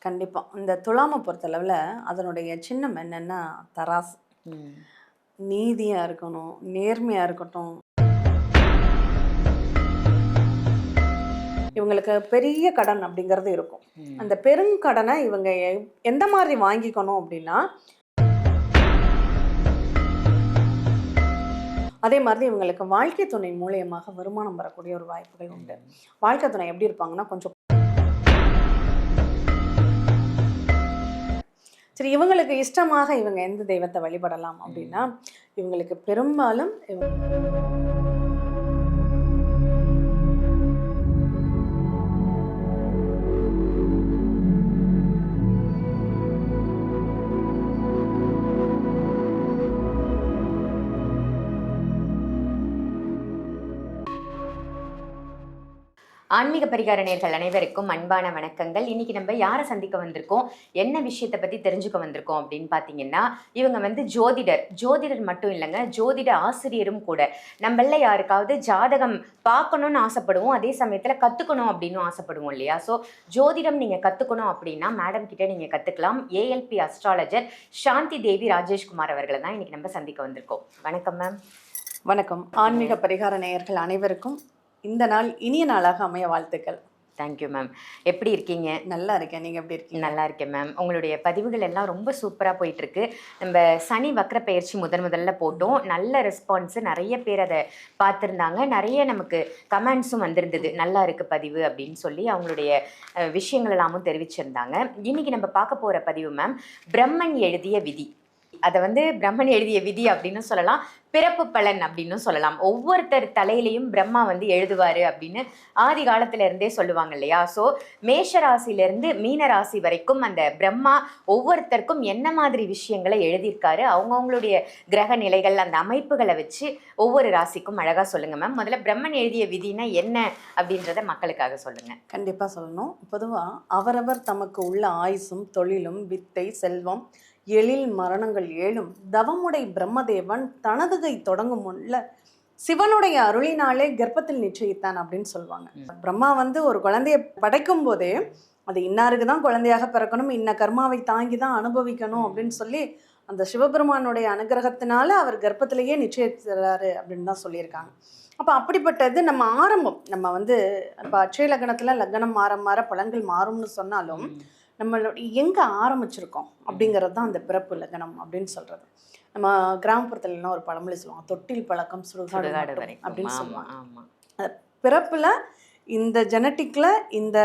கண்டிப்பா. இந்த துலாம பொறுத்தளவுல அதனுடைய சின்னம் என்னன்னா தராசு. ம். நீதியா இருக்கணும், நேர்மையா இருக்கட்டும். இவங்களுக்கு பெரிய கடன் அப்படிங்கிறது இருக்கும். ம். அந்த பெருங்கடனை இவங்க எந்த மாதிரி வாங்கிக்கணும் அப்படின்னா, அதே மாதிரி இவங்களுக்கு வாழ்க்கை துணை மூலியமாக வருமானம் வரக்கூடிய ஒரு வாய்ப்புகள் உண்டு. வாழ்க்கை துணை எப்படி இருப்பாங்கன்னா, கொஞ்சம் சரி இவங்களுக்கு இஷ்டமாக இவங்க எந்த தெய்வத்தை வழிபடலாம் அப்படின்னா, இவங்களுக்கு பெரும்பாலும் ஆன்மீக பரிகார நேயர்கள் அனைவருக்கும் அன்பான வணக்கங்கள். இன்னைக்கு நம்ம யாரை சந்திக்க வந்திருக்கோம், என்ன விஷயத்தை பத்தி தெரிஞ்சுக்க வந்திருக்கோம் அப்படின்னு பாத்தீங்கன்னா, இவங்க வந்து ஜோதிடர் மட்டும் இல்லைங்க, ஜோதிட ஆசிரியரும் கூட. நம்மள யாருக்காவது ஜாதகம் பார்க்கணும்னு ஆசைப்படுவோம், அதே சமயத்துல கத்துக்கணும் அப்படின்னு ஆசைப்படுவோம் இல்லையா? ஸோ ஜோதிடம் நீங்க கத்துக்கணும் அப்படின்னா மேடம் கிட்ட நீங்க கத்துக்கலாம். ஏஎல்பி அஸ்ட்ராலஜர் சாந்தி தேவி ராஜேஷ்குமார் அவர்களை தான் இன்னைக்கு நம்ம சந்திக்க வந்திருக்கோம். வணக்கம் மேம். வணக்கம். ஆன்மீக பரிகார நேயர்கள் அனைவருக்கும் இந்த நாள் இனிய நாளாக அமைய வாழ்த்துக்கள். Thank you ma'am. எப்படி இருக்கீங்க? நல்லா இருக்கேன். நீங்க எப்படி இருக்கீங்க? நல்லா இருக்கேன் மேம். உங்களுடைய பதிவுகள் எல்லாம் ரொம்ப சூப்பராக போயிட்டு இருக்கு. நம்ம சனி வக்ர பயிற்சி முதல்ல போட்டோம். நல்ல ரெஸ்பான்ஸ், நிறைய பேர் அதை பார்த்துருந்தாங்க. நிறைய நமக்கு கமெண்ட்ஸும் வந்திருந்தது, நல்லா இருக்கு பதிவு அப்படின்னு சொல்லி அவங்களுடைய விஷயங்கள் எல்லாமும் தெரிவிச்சிருந்தாங்க. இன்னைக்கு நம்ம பார்க்க போற பதிவு மேம், பிரம்மன் எழுதிய விதி. அதை வந்து பிரம்மன் எழுதிய விதி அப்படின்னு சொல்லலாம், பிறப்பு பலன் அப்படின்னு சொல்லலாம். ஒவ்வொருத்தர் தலையிலையும் பிரம்மா வந்து எழுதுவாரு அப்படின்னு ஆதி காலத்துல இருந்தே சொல்லுவாங்க இல்லையா? ஸோ மேஷ ராசியிலிருந்து மீன ராசி வரைக்கும் அந்த பிரம்மா ஒவ்வொருத்தருக்கும் என்ன மாதிரி விஷயங்களை எழுதியிருக்காரு, அவங்கவுங்களுடைய கிரக நிலைகள், அந்த அமைப்புகளை வச்சு ஒவ்வொரு ராசிக்கும் அழகா சொல்லுங்க மேம். முதல்ல பிரம்மன் எழுதிய விதினா என்ன அப்படின்றத மக்களுக்காக சொல்லுங்க. கண்டிப்பா சொல்லணும். பொதுவா அவரவர் தமக்கு உள்ள ஆயுசும் தொழிலும் வித்தை செல்வம் எழில் மரணங்கள் ஏழும் தவமுடை பிரம்மதேவன் தனது கை தொடங்கும் முன்ல சிவனுடைய அருளினாலே கர்ப்பத்தில் நிச்சயித்தான் அப்படின்னு சொல்லுவாங்க. பிரம்மா வந்து ஒரு குழந்தைய படைக்கும் போதே அது இன்னாருக்கு தான் குழந்தையாக பிறக்கணும், இன்ன கர்மாவை தாங்கி தான் அனுபவிக்கணும் அப்படின்னு சொல்லி அந்த சிவபெருமானுடைய அனுகிரகத்தினால அவர் கர்ப்பத்திலேயே நிச்சயிக்கிறாரு அப்படின்னு தான் சொல்லியிருக்காங்க. அப்போ அப்படிப்பட்டது நம்ம ஆரம்பம். நம்ம வந்து இப்போ அட்சய லக்னத்தில் லக்னம் மாற மாற பலன்கள் மாறும்னு சொன்னாலும் நம்மளோட எங்கே ஆரம்பிச்சிருக்கோம் அப்படிங்கிறது தான் அந்த பிறப்பு லக்னம் அப்படின்னு சொல்கிறது. நம்ம கிராமப்புறத்துலலாம் ஒரு பழமொழி சொல்லுவாங்க, தொட்டில் பழக்கம் சுடுகாடு அப்படின்னு சொல்லுவாங்க. பிறப்புல இந்த ஜெனட்டிக்ல இந்த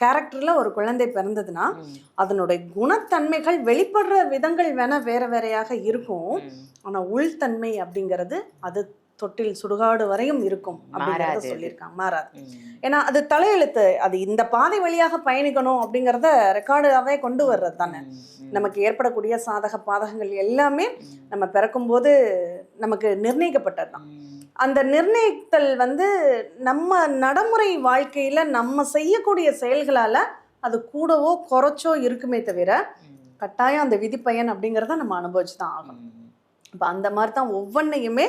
கேரக்டர்ல ஒரு குழந்தை பிறந்ததுன்னா அதனுடைய குணத்தன்மைகள் வெளிப்படுற விதங்கள் வேணா வேற வேறையாக இருக்கும், ஆனா உள்தன்மை அப்படிங்கிறது அது தொட்டில் சுடுகாடு வரையும் இருக்கும் அப்படிங்கிறத சொல்லியிருக்காங்க, மாறாது. ஏன்னா அது தலையெழுத்து, அது இந்த பாதை வழியாக பயணிக்கணும் அப்படிங்கிறத ரெக்கார்டாவே கொண்டு வர்றது தானே. நமக்கு ஏற்படக்கூடிய சாதக பாதகங்கள் எல்லாமே நம்ம பிறக்கும் போது நமக்கு நிர்ணயிக்கப்பட்டது தான். அந்த நிர்ணயித்தல் வந்து நம்ம நடைமுறை வாழ்க்கையில நம்ம செய்யக்கூடிய செயல்களால அது கூடவோ குறைச்சோ இருக்குமே தவிர கட்டாயம் அந்த விதிப்பயன் அப்படிங்கிறத நம்ம அனுபவிச்சு தான் ஆகணும். இப்போ அந்த மாதிரி தான் ஒவ்வொன்றையுமே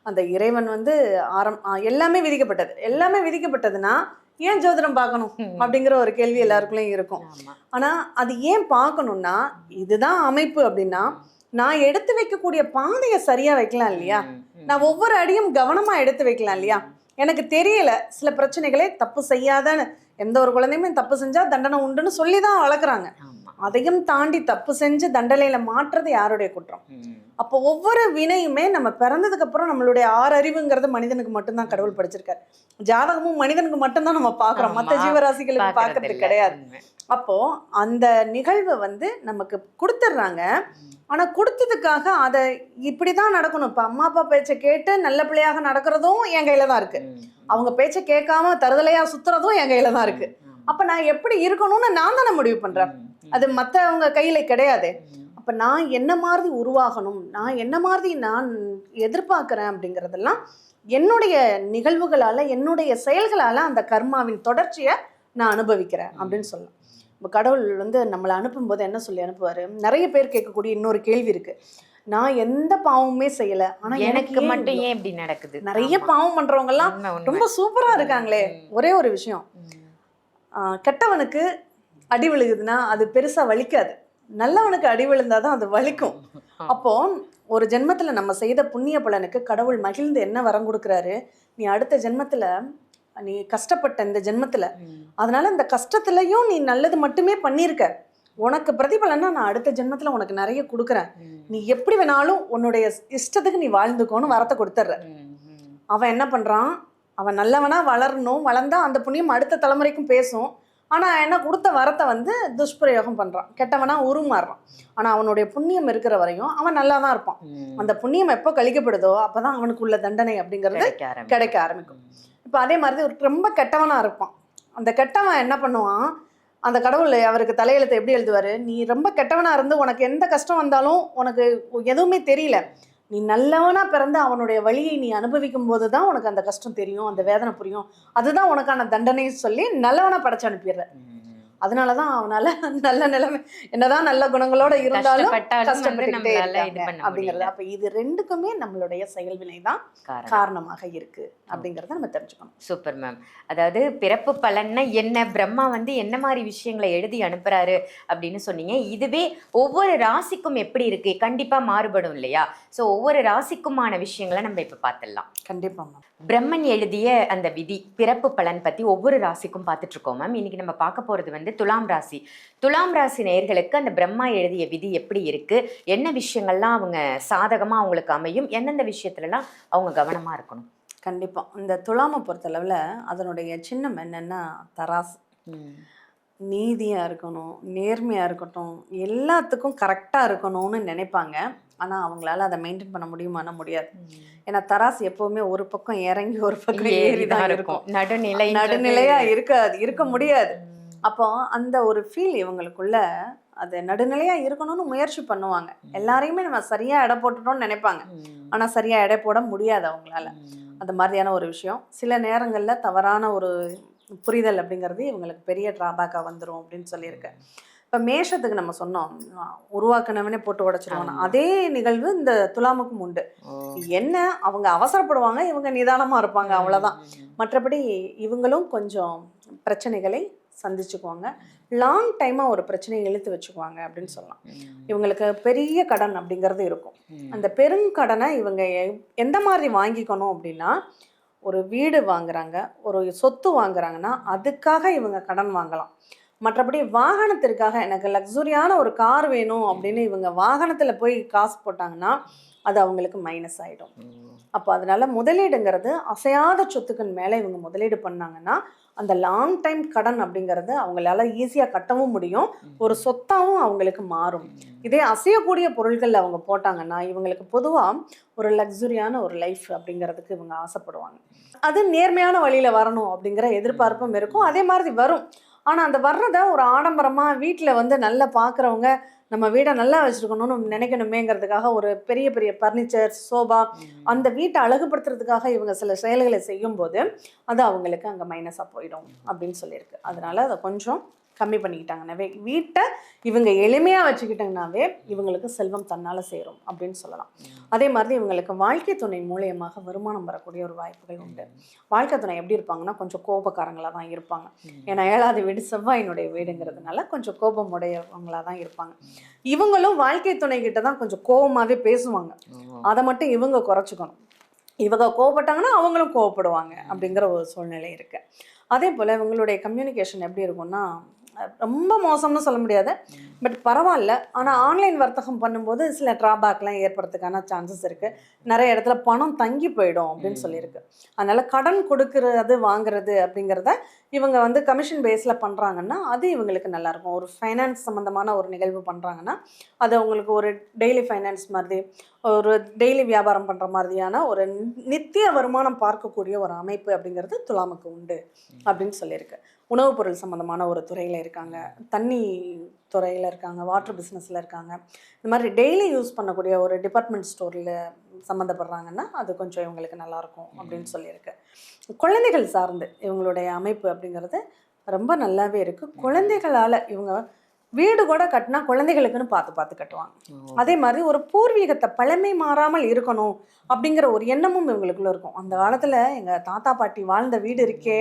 அந்த இறைவன் வந்து எல்லாமே விதிக்கப்பட்டது. எல்லாமே விதிக்கப்பட்டதுன்னா ஏன் ஜோதிடம் பார்க்கணும் அப்படிங்கிற ஒரு கேள்வி எல்லாருக்குள்ளேயும் இருக்கும். ஆனால் அது ஏன் பார்க்கணும்னா, இதுதான் அமைப்பு அப்படின்னா நான் எடுத்து வைக்கக்கூடிய பாதையை சரியாக வைக்கலாம் இல்லையா? நான் ஒவ்வொரு அடியும் கவனமாக எடுத்து வைக்கலாம் இல்லையா? எனக்கு தெரியல சில பிரச்சனைகளே, தப்பு செய்யாதன்னு எந்த ஒரு குழந்தையுமே தப்பு செஞ்சால் தண்டனை உண்டுன்னு சொல்லி தான் வளர்க்குறாங்க. அதையும் தாண்டி தப்பு செஞ்சு தண்டனையில மாற்றுறது யாருடைய குற்றம்? அப்போ ஒவ்வொரு வினையுமே நம்ம பிறந்ததுக்கு அப்புறம் நம்மளுடைய 6 அறிவுங்கிறது மனிதனுக்கு மட்டும்தான் கடவுள் படிச்சிருக்காரு. ஜாதகமும் மனிதனுக்கு மட்டும்தான் நம்ம பார்க்குறோம், மற்ற ஜீவராசிகளுக்கு பார்க்கறது கிடையாது. அப்போ அந்த நிகழ்வை வந்து நமக்கு கொடுத்துட்றாங்க. ஆனால் கொடுத்ததுக்காக அதை இப்படிதான் நடக்கணும், இப்போ அம்மா அப்பா பேச்சை கேட்டு நல்ல பிள்ளையாக நடக்கிறதும் என் கையில தான் இருக்கு, அவங்க பேச்சை கேட்காம தருதலையா சுத்துறதும் என் கையில தான் இருக்கு. அப்ப நான் எப்படி இருக்கணும்னு நான் தானே முடிவு பண்றேன், அது மற்றவங்க கையில கிடையாது. அப்ப நான் என்ன மாதிரி உருவாகணும், நான் என்ன மாதிரி நான் எதிர்பார்க்கிறேன் அப்படிங்கிறதெல்லாம் என்னுடைய நிகழ்வுகளால என்னுடைய செயல்களால அந்த கர்மாவின் தொடர்ச்சியை நான் அனுபவிக்கிறேன் அப்படின்னு சொல்லலாம். இப்போ கடவுள் வந்து நம்மளை அனுப்பும்போது என்ன சொல்லி அனுப்புவாரு? நிறைய பேர் கேட்கக்கூடிய இன்னொரு கேள்வி இருக்கு, நான் எந்த பாவமுமே செய்யல ஆனா எனக்கு மட்டும் ஏன் இப்படி நடக்குது? நிறைய பாவம் பண்றவங்க எல்லாம் ரொம்ப சூப்பரா இருக்காங்களே. ஒரே ஒரு விஷயம், கெட்டவனுக்கு அடி விழுகுதுன்னா அது பெருசா வலிக்காது. நல்லவனுக்கு அடி விழுந்தாதான் அது வலிக்கும். அப்போ ஒரு ஜென்மத்துல நம்ம செய்த புண்ணிய பலனுக்கு கடவுள் மகிழ்ந்து என்ன வரம் கொடுக்குறாரு, நீ அடுத்த ஜென்மத்துல நீ கஷ்டப்பட்ட இந்த ஜென்மத்துல, அதனால இந்த கஷ்டத்துலயும் நீ நல்லது மட்டுமே பண்ணியிருக்க, உனக்கு பிரதிபலனா நான் அடுத்த ஜென்மத்துல உனக்கு நிறைய கொடுக்குறேன், நீ எப்படி வேணாலும் உன்னுடைய இஷ்டத்துக்கு நீ வாழ்ந்துக்கோன்னு வரத்தை கொடுத்துட்ற. அவன் என்ன பண்றான், அவன் நல்லவனா வளரணும், வளர்ந்தா அந்த புண்ணியம் அடுத்த தலைமுறைக்கும் பேசும். ஆனா என்ன கொடுத்த வரத்தை வந்து துஷ்பிரயோகம் பண்றான், கெட்டவனா உருமாறுறான். ஆனா அவனுடைய புண்ணியம் இருக்கிற வரையும் அவன் நல்லா தான் இருப்பான். அந்த புண்ணியம் எப்போ கழிக்கப்படுதோ அப்பதான் அவனுக்கு உள்ள தண்டனை அப்படிங்கிறது கிடைக்க ஆரம்பிக்கும். இப்போ அதே மாதிரி ஒரு ரொம்ப கெட்டவனா இருப்பான். அந்த கெட்டவன் என்ன பண்ணுவான், அந்த கடவுள் அவருக்கு தலையெழுத்தை எப்படி எழுதுவாரு, நீ ரொம்ப கெட்டவனா இருந்து உனக்கு எந்த கஷ்டம் வந்தாலும் உனக்கு எதுவுமே தெரியல, நீ நல்லவனா பிறந்து அவனுடைய வழியை நீ அனுபவிக்கும் போது தான் உனக்கு அந்த கஷ்டம் தெரியும், அந்த வேதனை புரியும், அதுதான் உனக்கான தண்டனைன்னு சொல்லி நல்லவனா படைச்சு அனுப்பிடுற. அதனாலதான் அவனால நல்ல நிலைமை, என்னதான் நல்ல குணங்களோட இருந்தாலும் கஷ்டப்பட்டுக்கிட்டே இருக்காங்க அப்படிங்கிறது. அப்ப இது ரெண்டுக்குமே நம்மளுடைய செயல்வினை தான் காரணமாக இருக்கு அப்படிங்கறத நம்ம தெரிஞ்சுக்கணும். Super ma'am. அதாவது பிறப்பு பலன்னா என்ன, பிரம்மா வந்து என்ன மாதிரி விஷயங்களை எழுதி அனுப்புறாரு அப்படின்னு சொன்னீங்க. இதுவே ஒவ்வொரு ராசிக்கும் எப்படி இருக்கு, கண்டிப்பா மாறுபடும் இல்லையா? ஸோ ஒவ்வொரு ராசிக்குமான விஷயங்களை நம்ம இப்ப பார்த்துடலாம். கண்டிப்பா மேம். பிரம்மன் எழுதிய அந்த விதி பிறப்பு பலன் பத்தி ஒவ்வொரு ராசிக்கும் பார்த்துட்டு இருக்கோம் மேம். இன்னைக்கு நம்ம பார்க்க போறது வந்து துலாம் ராசி. துலாம் ராசி நேயர்களுக்கு அந்த பிரம்மா எழுதிய விதி எப்படி இருக்கு, என்ன விஷயங்கள்லாம் அவங்க சாதகமா அவங்களுக்கு அமையும், எந்தெந்த விஷயத்துலலாம் அவங்க கவனமா இருக்கணும்? கண்டிப்பா இந்த துலாமை பொறுத்தளவுல அதனுடைய சின்னம் என்னன்னா தராசு. நீதியா இருக்கணும், நேர்மையா இருக்கட்டும், எல்லாத்துக்கும் கரெக்டா இருக்கணும்னு நினைப்பாங்க. ஆனா அவங்களால அதை மெயின்டைன் பண்ண முடியுமானா முடியாது. ஏன்னா தராசு எப்பவுமே ஒரு பக்கம் இறங்கி ஒரு பக்கம் ஏறிதான் இருக்கும், நடுநிலையா இருக்க முடியாது. அப்போ அந்த ஒரு ஃபீல் இவங்களுக்குள்ள அது நடுநிலையா இருக்கணும்னு முயற்சி பண்ணுவாங்க. எல்லாரையுமே நம்ம சரியா எடை போட்டுட்டோம்னு நினைப்பாங்க, ஆனா சரியா எடை போட முடியாது அவங்களால. அந்த மாதிரியான ஒரு விஷயம் சில நேரங்கள்ல தவறான ஒரு புரிதல் அப்படிங்கிறது இவங்களுக்கு பெரிய டிராபேக்கா வந்துடும் அப்படின்னு சொல்லியிருக்கேன். இப்போ மேஷத்துக்கு நம்ம சொன்னோம், உருவாக்குனவனே போட்டு உடைச்சிருவாங்க. அதே நிகழ்வு இந்த துலாமுக்கும் உண்டு. என்ன அவங்க அவசரப்படுவாங்க, இவங்க நிதானமா இருப்பாங்க, அவ்வளவுதான். மற்றபடி இவங்களும் கொஞ்சம் பிரச்சனைகளை சந்திச்சுக்குவாங்க, லாங் டைமா ஒரு பிரச்சனையை இழுத்து வச்சுக்குவாங்க அப்படின்னு சொல்லலாம். இவங்களுக்கு பெரிய கடன் அப்படிங்கிறது இருக்கும். அந்த பெருங்கடனை இவங்க எந்த மாதிரி வாங்கிக்கணும் அப்படின்னா, ஒரு வீடு வாங்குறாங்க, ஒரு சொத்து வாங்குறாங்கன்னா அதுக்காக இவங்க கடன் வாங்கலாம். மற்றபடி வாகனத்திற்காக எனக்கு லக்ஸுரியான ஒரு கார் வேணும் அப்படின்னு இவங்க வாகனத்துல போய் காசு போட்டாங்கன்னா அது அவங்களுக்கு மைனஸ் ஆயிடும். அப்போ அதனால முதலீடுங்கிறது அசையாத சொத்துக்கள் மேலே இவங்க முதலீடு பண்ணாங்கன்னா அந்த லாங் டைம் கடன் அப்படிங்கிறது அவங்களால ஈஸியாக கட்டவும் முடியும், ஒரு சொத்தாகவும் அவங்களுக்கு மாறும். இதே அசையக்கூடிய பொருட்கள் அவங்க போட்டாங்கன்னா இவங்களுக்கு பொதுவாக ஒரு லக்ஸுரியான ஒரு லைஃப் அப்படிங்கிறதுக்கு இவங்க ஆசைப்படுவாங்க. அது நேர்மையான வழியில வரணும் அப்படிங்கிற எதிர்பார்ப்பும் இருக்கும், அதே மாதிரி வரும். ஆனால் அந்த வர்றதை ஒரு ஆடம்பரமாக வீட்டில் வந்து நல்லா பார்க்குறவங்க நம்ம வீடை நல்லா வச்சுருக்கணும்னு நினைக்கணுமேங்கிறதுக்காக ஒரு பெரிய பெரிய ஃபர்னிச்சர், சோபா, அந்த வீட்டை அழகுபடுத்துறதுக்காக இவங்க சில செயல்களை செய்யும்போது அது அவங்களுக்கு அங்கே மைனஸாக போயிடும் அப்படின்னு சொல்லியிருக்கு. அதனால அதை கொஞ்சம் கம்மி பண்ணிக்கிட்டாங்கன்னாவே, வீட்டை இவங்க எளிமையாக வச்சுக்கிட்டாங்கன்னாவே இவங்களுக்கு செல்வம் தன்னால் சேரும் அப்படின்னு சொல்லலாம். அதே மாதிரி இவங்களுக்கு வாழ்க்கை துணை மூலியமாக வருமானம் வரக்கூடிய ஒரு வாய்ப்புகள் உண்டு. வாழ்க்கை துணை எப்படி இருப்பாங்கன்னா கொஞ்சம் கோபக்காரங்களாக தான் இருப்பாங்க. ஏன்னா 7வது வீடு செவ்வாயினுடைய வீடுங்கிறதுனால கொஞ்சம் கோபம் உடையவங்களாக தான் இருப்பாங்க. இவங்களும் வாழ்க்கை துணை கிட்ட தான் கொஞ்சம் கோபமாகவே பேசுவாங்க, அதை மட்டும் இவங்க குறைச்சிக்கணும். இவங்க கோவப்பட்டாங்கன்னா அவங்களும் கோவப்படுவாங்க அப்படிங்கிற ஒரு சூழ்நிலை இருக்கு. அதே போல் இவங்களுடைய கம்யூனிகேஷன் எப்படி இருக்கும்னா ரொம்ப மோசம்னு சொல்ல முடியாது, பட் பரவாயில்ல. ஆனால் ஆன்லைன் வர்த்தகம் பண்ணும்போது சில ட்ராபேக்லாம் ஏற்படுறதுக்கான சான்சஸ் இருக்குது. நிறைய இடத்துல பணம் தங்கி போயிடும் அப்படின்னு சொல்லியிருக்கு. அதனால் கடன் கொடுக்கறது வாங்குறது அப்படிங்கிறத இவங்க வந்து கமிஷன் பேஸில் பண்ணுறாங்கன்னா அது இவங்களுக்கு நல்லாயிருக்கும். ஒரு ஃபைனான்ஸ் சம்மந்தமான ஒரு நிகழ்வு பண்ணுறாங்கன்னா அது அவங்களுக்கு ஒரு டெய்லி ஃபைனான்ஸ் மாதிரி, ஒரு டெய்லி வியாபாரம் பண்ணுற மாதிரியான ஒரு நித்திய வருமானம் பார்க்கக்கூடிய ஒரு அமைப்பு அப்படிங்கிறது துலாமுக்கு உண்டு அப்படின்னு சொல்லியிருக்கு. உணவுப் பொருள் சம்மந்தமான ஒரு துறையில் இருக்காங்க, தண்ணி துறையில் இருக்காங்க, வாட்டர் பிஸ்னஸில் இருக்காங்க, இந்த மாதிரி டெய்லி யூஸ் பண்ணக்கூடிய ஒரு டிபார்ட்மெண்ட் ஸ்டோரில் சம்மந்தப்படுறாங்கன்னா அது கொஞ்சம் இவங்களுக்கு நல்லாயிருக்கும் அப்படின்னு சொல்லியிருக்கு. குழந்தைகள் சார்ந்து இவங்களுடைய அமைப்பு அப்படிங்கிறது ரொம்ப நல்லாவே இருக்குது. குழந்தைகளால் இவங்க வீடு கூட கட்டினா குழந்தைகளுக்குன்னு பார்த்து பார்த்து கட்டுவாங்க. அதே மாதிரி ஒரு பூர்வீகத்தை பழமை மாறாமல் இருக்கணும் அப்படிங்கிற ஒரு எண்ணமும் இவங்களுக்குள்ள இருக்கும். அந்த காலத்துல எங்க தாத்தா பாட்டி வாழ்ந்த வீடு இருக்கே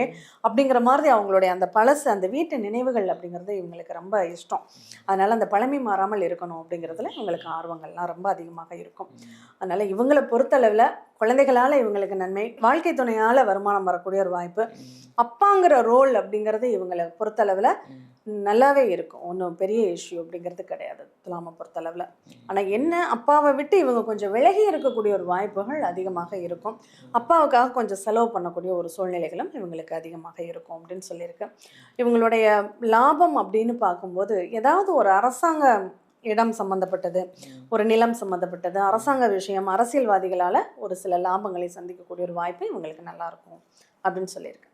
அப்படிங்கிற மாதிரி அவங்களுடைய அந்த பழசு அந்த வீட்டு நினைவுகள் அப்படிங்கிறது இவங்களுக்கு ரொம்ப இஷ்டம். அதனால அந்த பழமை மாறாமல் இருக்கணும் அப்படிங்கிறதுல இவங்களுக்கு ஆர்வங்கள்லாம் ரொம்ப அதிகமாக இருக்கும். அதனால இவங்களை பொறுத்தளவில் குழந்தைகளால் இவங்களுக்கு நன்மை, வாழ்க்கை துணையால் வருமானம் வரக்கூடிய ஒரு வாய்ப்பு, அப்பாங்கிற ரோல் அப்படிங்கிறது இவங்களை பொறுத்தளவில் நல்லாவே இருக்கும். ஒன்றும் பெரிய இஷ்யூ அப்படிங்கிறது கிடையாது துலாமை பொறுத்தளவில். ஆனால் என்ன, அப்பாவை விட்டு இவங்க கொஞ்சம் விலகி இருக்கக்கூடிய ஒரு வாய்ப்புகள் அதிகமாக இருக்கும். அப்பாவுக்காக கொஞ்சம் செலவு பண்ணக்கூடிய ஒரு சூழ்நிலைகளும் இவங்களுக்கு அதிகமாக இருக்கும் அப்படின்னு சொல்லியிருக்கு. இவங்களுடைய லாபம் அப்படின்னு பார்க்கும்போது ஏதாவது ஒரு அரசாங்க இடம் சம்மந்தப்பட்டது, ஒரு நிலம் சம்மந்தப்பட்டது, அரசாங்க விஷயம், அரசியல்வாதிகளால் ஒரு சில லாபங்களை சந்திக்கக்கூடிய ஒரு வாய்ப்பு இவங்களுக்கு நல்லா இருக்கும் அப்படின்னு சொல்லியிருக்கு.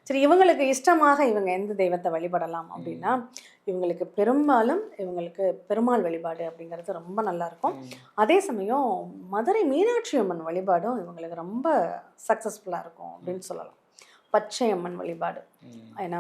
சரி, இவங்களுக்கு இஷ்டமாக இவங்க எந்த தெய்வத்தை வழிபடலாம் அப்படின்னா, இவங்களுக்கு பெரும்பாலும் இவங்களுக்கு பெருமாள் வழிபாடு அப்படிங்கிறது ரொம்ப நல்லா இருக்கும். அதே சமயம் மதுரை மீனாட்சி அம்மன் வழிபாடும் இவங்களுக்கு ரொம்ப சக்ஸஸ்ஃபுல்லாக இருக்கும் அப்படின்னு சொல்லலாம். பச்சை அம்மன் வழிபாடு, ஏன்னா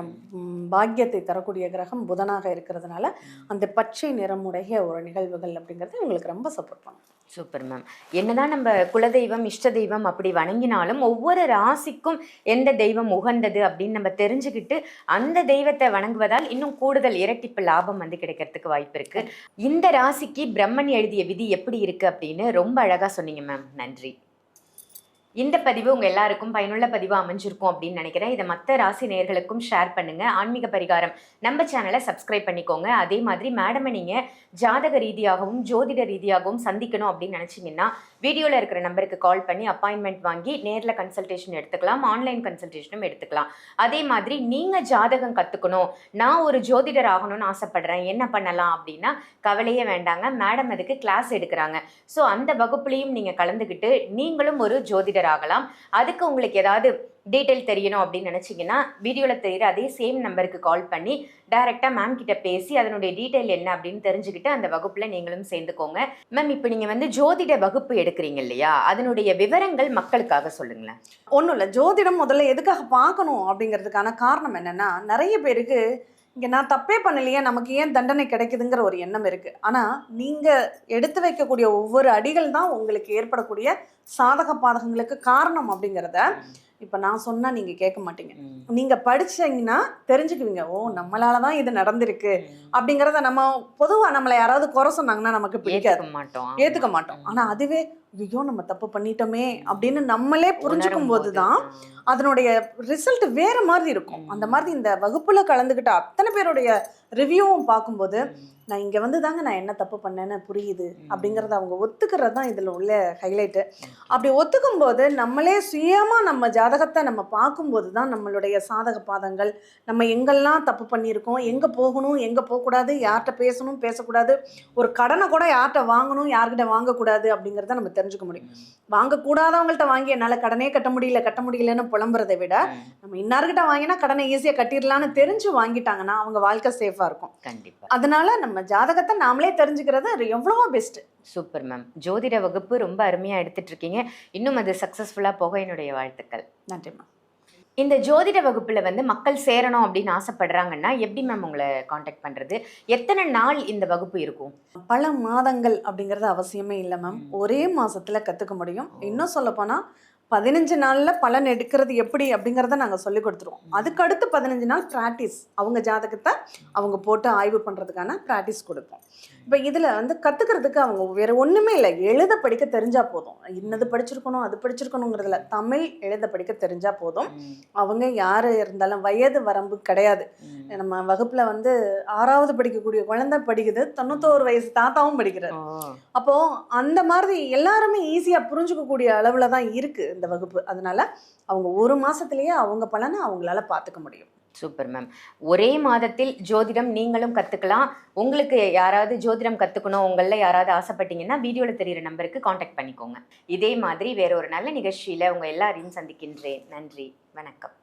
பாக்கியத்தை தரக்கூடிய கிரகம் புதனாக இருக்கிறதுனால அந்த பச்சை நிறமுடைய ஒரு நிகழ்வுகள் அப்படிங்கிறது இவங்களுக்கு ரொம்ப சப்போர்ட் பண்ணும். Super ma'am. என்னதான் நம்ம குலதெய்வம் இஷ்ட தெய்வம் அப்படி வணங்கினாலும் ஒவ்வொரு ராசிக்கும் எந்த தெய்வம் உகந்தது அப்படின்னு நம்ம தெரிஞ்சுக்கிட்டு அந்த தெய்வத்தை வணங்குவதால் இன்னும் கூடுதல் இரட்டிப்பு லாபம் வந்து கிடைக்கிறதுக்கு வாய்ப்பு இருக்கு. இந்த ராசிக்கு பிரம்மன் எழுதிய விதி எப்படி இருக்கு அப்படின்னு ரொம்ப அழகா சொன்னீங்க மேம். நன்றி. இந்த பதிவு உங்க எல்லாருக்கும் பயனுள்ள பதிவு அமைஞ்சிருக்கும் அப்படின்னு நினைக்கிறேன். இதை மற்ற ராசி நேயர்களுக்கும் ஷேர் பண்ணுங்க. ஆன்மீக பரிகாரம் நம்ம சேனலை சப்ஸ்கிரைப் பண்ணிக்கோங்க. அதே மாதிரி மேடமை நீங்க ஜாதக ரீதியாகவும் ஜோதிட ரீதியாகவும் சந்திக்கணும் அப்படின்னு நினைச்சீங்கன்னா வீடியோல இருக்கிற நம்பருக்கு கால் பண்ணி அப்பாயின்மெண்ட் வாங்கி நேர்ல கன்சல்டேஷன் எடுத்துக்கலாம், ஆன்லைன் கன்சல்டேஷனும் எடுத்துக்கலாம். அதே மாதிரி நீங்க ஜாதகம் கத்துக்கணும், நான் ஒரு ஜோதிடர் ஆகணும்னு ஆசைப்படுறேன், என்ன பண்ணலாம் அப்படின்னா கவலையே வேண்டாங்க, மேடம் அதுக்கு கிளாஸ் எடுக்கிறாங்க. ஸோ அந்த வகுப்புலையும் நீங்க கலந்துக்கிட்டு நீங்களும் ஒரு ஜோதிடர் ஆகலாம். அதுக்கு உங்களுக்கு ஏதாவது டீட்டெயில் தெரியணும் அப்படின்னு நினைச்சீங்கன்னா வீடியோவில் தெரியுற அதே சேம் நம்பருக்கு கால் பண்ணி டைரெக்டாக மேம் கிட்ட பேசி அதனுடைய டீட்டெயில் என்ன அப்படின்னு தெரிஞ்சுக்கிட்டு அந்த வகுப்பில் நீங்களும் சேர்ந்துக்கோங்க. மேம், இப்போ நீங்கள் வந்து ஜோதிட வகுப்பு எடுக்கிறீங்க இல்லையா, அதனுடைய விவரங்கள் மக்களுக்காக சொல்லுங்களேன். ஒன்றும் இல்லை, ஜோதிடம் முதல்ல எதுக்காக பார்க்கணும் அப்படிங்கிறதுக்கான காரணம் என்னென்னா, நிறைய பேருக்கு இங்கே நான் தப்பே பண்ணலையே, நமக்கு ஏன் தண்டனை கிடைக்குதுங்கிற ஒரு எண்ணம் இருக்குது. ஆனால் நீங்கள் எடுத்து வைக்கக்கூடிய ஒவ்வொரு அடிகள் தான் உங்களுக்கு ஏற்படக்கூடிய சாதக பாதகங்களுக்கு காரணம் அப்படிங்கிறத இப்போ நான் சொன்னால் நீங்கள் கேட்க மாட்டீங்க. நீங்கள் படிச்சீங்கன்னா தெரிஞ்சுக்குவீங்க, ஓ நம்மளால தான் இது நடந்திருக்கு அப்படிங்கிறத. நம்ம பொதுவாக நம்மளை யாராவது குறை சொன்னாங்கன்னா நமக்கு ஏற்றுக்க மாட்டோம். ஆனால் அதுவே ஐயோ நம்ம தப்பு பண்ணிட்டோமே அப்படின்னு நம்மளே புரிஞ்சுக்கும் போது தான் அதனுடைய ரிசல்ட் வேற மாதிரி இருக்கும். அந்த மாதிரி இந்த வகுப்புல கலந்துக்கிட்ட அத்தனை பேருடைய ரிவ்யூவும் பார்க்கும்போது நான் இங்கே வந்து தாங்க நான் என்ன தப்பு பண்ணேன்னு புரியுது அப்படிங்கிறத அவங்க ஒத்துக்கிறது தான் இதில் உள்ள ஹைலைட்டு. அப்படி ஒத்துக்கும் போது நம்மளே சுயமாக நம்ம ஜாதகத்தை நம்ம பார்க்கும்போது தான் நம்மளுடைய சாதக பாதங்கள், நம்ம எங்கெல்லாம் தப்பு பண்ணியிருக்கோம், எங்கே போகணும் எங்கே போகக்கூடாது, யார்கிட்ட பேசணும் பேசக்கூடாது, ஒரு கடனை கூட யார்கிட்ட வாங்கணும் யார்கிட்ட வாங்கக்கூடாது அப்படிங்கிறத நம்ம தெரிஞ்சுக்க முடியும். வாங்கக்கூடாதவங்கள்ட்ட வாங்கி என்னால் கடனே கட்ட முடியலன்னு புலம்புறதை விட நம்ம இன்னார்கிட்ட வாங்கினா கடனை ஈஸியாக கட்டிடலான்னு தெரிஞ்சு வாங்கிட்டாங்கன்னா அவங்க வாழ்க்கை சேஃபாக இருக்கும். கண்டிப்பாக. அதனால நம்ம ஜாதகத்தை நாமளே தெரிஞ்சுக்கிறது எவ்வளவோ பெஸ்ட். Super ma'am. ஜோதிட வகுப்பு ரொம்ப அருமையாக எடுத்துட்டு இருக்கீங்க. இன்னும் அது சக்ஸஸ்ஃபுல்லாக போக என்னுடைய வாழ்த்துக்கள். நன்றி மேம். இந்த ஜோதிட வகுப்புல வந்து மக்கள் சேரணும் அப்படின்னு ஆசைப்படுறாங்கன்னா எப்படி மேம் உங்களை காண்டாக்ட் பண்றது? எத்தனை நாள் இந்த வகுப்பு இருக்கும்? பல மாதங்கள் அப்படிங்கிறது அவசியமே இல்லை மேம். ஒரே மாசத்துல கத்துக்க முடியும். இன்னும் சொல்ல போனா 15 நாள்ல பலன் எடுக்கிறது எப்படி அப்படிங்கிறத நாங்கள் சொல்லி கொடுத்துருவோம். அதுக்கு அடுத்து 15 நாள் ப்ராக்டிஸ், அவங்க ஜாதகத்தை அவங்க போட்டு ஆய்வு பண்ணுறதுக்கான ப்ராக்டிஸ் கொடுப்போம். இப்போ இதில் வந்து கற்றுக்கிறதுக்கு அவங்க வேறு ஒன்றுமே இல்லை, எழுத படிக்க தெரிஞ்சால் போதும். இன்னது படிச்சிருக்கணும் அது படிச்சிருக்கணுங்கிறதுல தமிழ் எழுத படிக்க தெரிஞ்சால் போதும். அவங்க யார் இருந்தாலும் வயது வரம்பு கிடையாது. நம்ம வகுப்பில் வந்து 6வது படிக்கக்கூடிய குழந்தை படிக்குது, 91 வயசு தாத்தாவும் படிக்கிறார். அப்போது அந்த மாதிரி எல்லாருமே ஈஸியாக புரிஞ்சுக்கக்கூடிய அளவில் தான் இருக்குது இந்த வகுப்பு. அதனால அவங்க ஒரு மாசத்திலேயே அவங்க பலனை அவங்களால பார்த்துக்க முடியும். Super ma'am. ஒரே மாதத்தில் ஜோதிடம் நீங்களும் கத்துக்கலாம். உங்களுக்கு யாராவது ஜோதிடம் கத்துக்கணும், உங்கள யாராவது ஆசைப்பட்டீங்கன்னா வீடியோல தெரியுற நம்பருக்கு காண்டாக்ட் பண்ணிக்கோங்க. இதே மாதிரி வேற ஒரு நல்ல நிகழ்ச்சியில உங்க எல்லாரையும் சந்திக்கின்றேன். நன்றி, வணக்கம்.